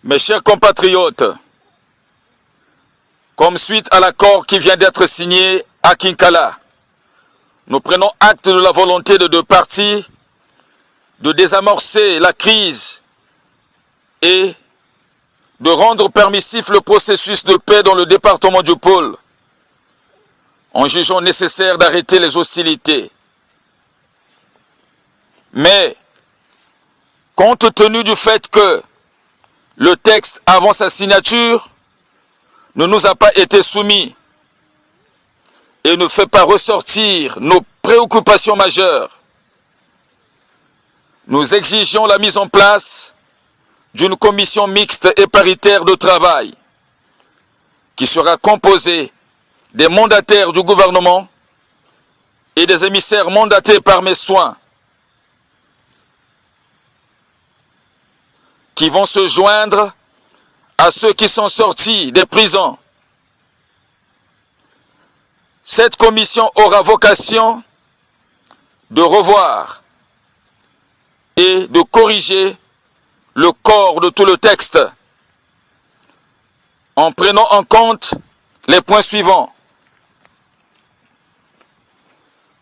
Mes chers compatriotes, comme suite à l'accord qui vient d'être signé à Kinkala, nous prenons acte de la volonté de deux parties de désamorcer la crise et de rendre permissif le processus de paix dans le département du Pôle, en jugeant nécessaire d'arrêter les hostilités. Mais, compte tenu du fait que le texte avant sa signature ne nous a pas été soumis et ne fait pas ressortir nos préoccupations majeures, nous exigeons la mise en place d'une commission mixte et paritaire de travail qui sera composée des mandataires du gouvernement et des émissaires mandatés par mes soins qui vont se joindre à ceux qui sont sortis des prisons. Cette commission aura vocation de revoir et de corriger le corps de tout le texte en prenant en compte les points suivants.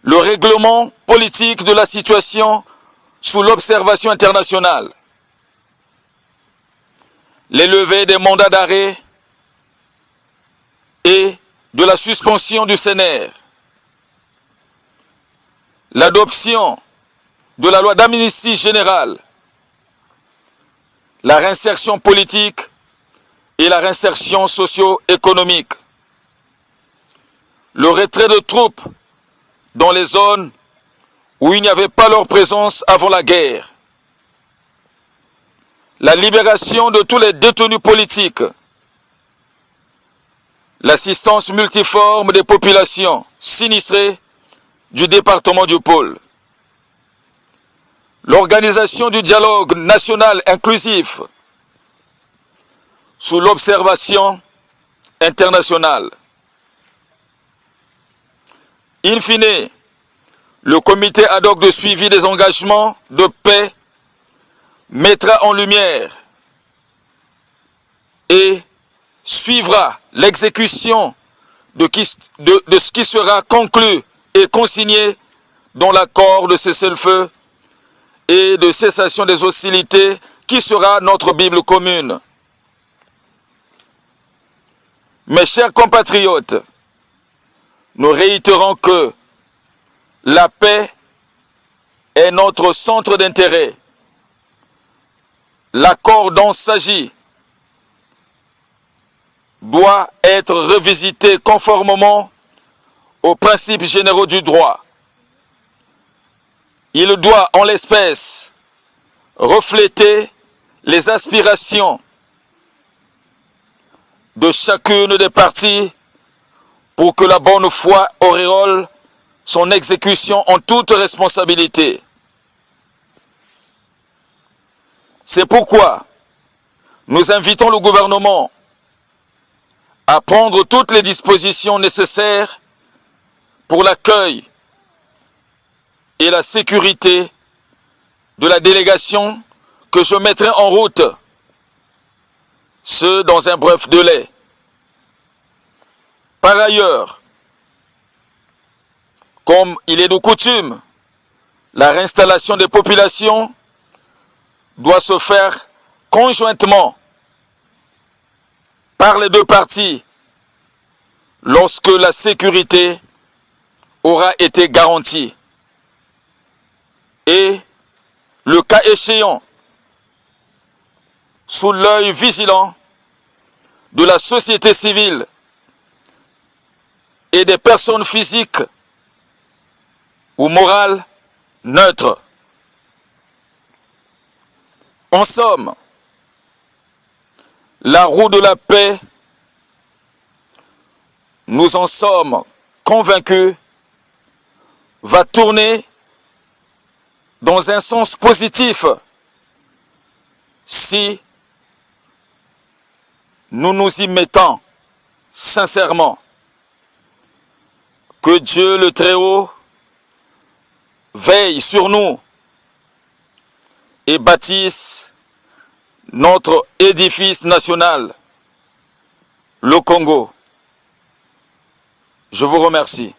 Le règlement politique de la situation sous l'observation internationale, les levées des mandats d'arrêt et de la suspension du CNR, l'adoption de la loi d'amnistie générale, la réinsertion politique et la réinsertion socio-économique, le retrait de troupes dans les zones où il n'y avait pas leur présence avant la guerre, la libération de tous les détenus politiques, l'assistance multiforme des populations sinistrées du département du Pôle, l'organisation du dialogue national inclusif sous l'observation internationale. In fine, le comité ad hoc de suivi des engagements de paix mettra en lumière et suivra l'exécution de ce qui sera conclu et consigné dans l'accord de cessez-le-feu et de cessation des hostilités qui sera notre Bible commune. Mes chers compatriotes, nous réitérons que la paix est notre centre d'intérêt. L'accord dont il s'agit doit être revisité conformément aux principes généraux du droit. Il doit, en l'espèce, refléter les aspirations de chacune des parties pour que la bonne foi auréole son exécution en toute responsabilité. C'est pourquoi nous invitons le gouvernement à prendre toutes les dispositions nécessaires pour l'accueil et la sécurité de la délégation que je mettrai en route, ce dans un bref délai. Par ailleurs, comme il est de coutume, la réinstallation des populations doit se faire conjointement par les deux parties lorsque la sécurité aura été garantie. Et, le cas échéant, sous l'œil vigilant de la société civile et des personnes physiques ou morales neutres. En somme, la roue de la paix, nous en sommes convaincus, va tourner dans un sens positif si nous nous y mettons sincèrement. Que Dieu le Très-Haut veille sur nous et bâtisse notre édifice national, le Congo. Je vous remercie.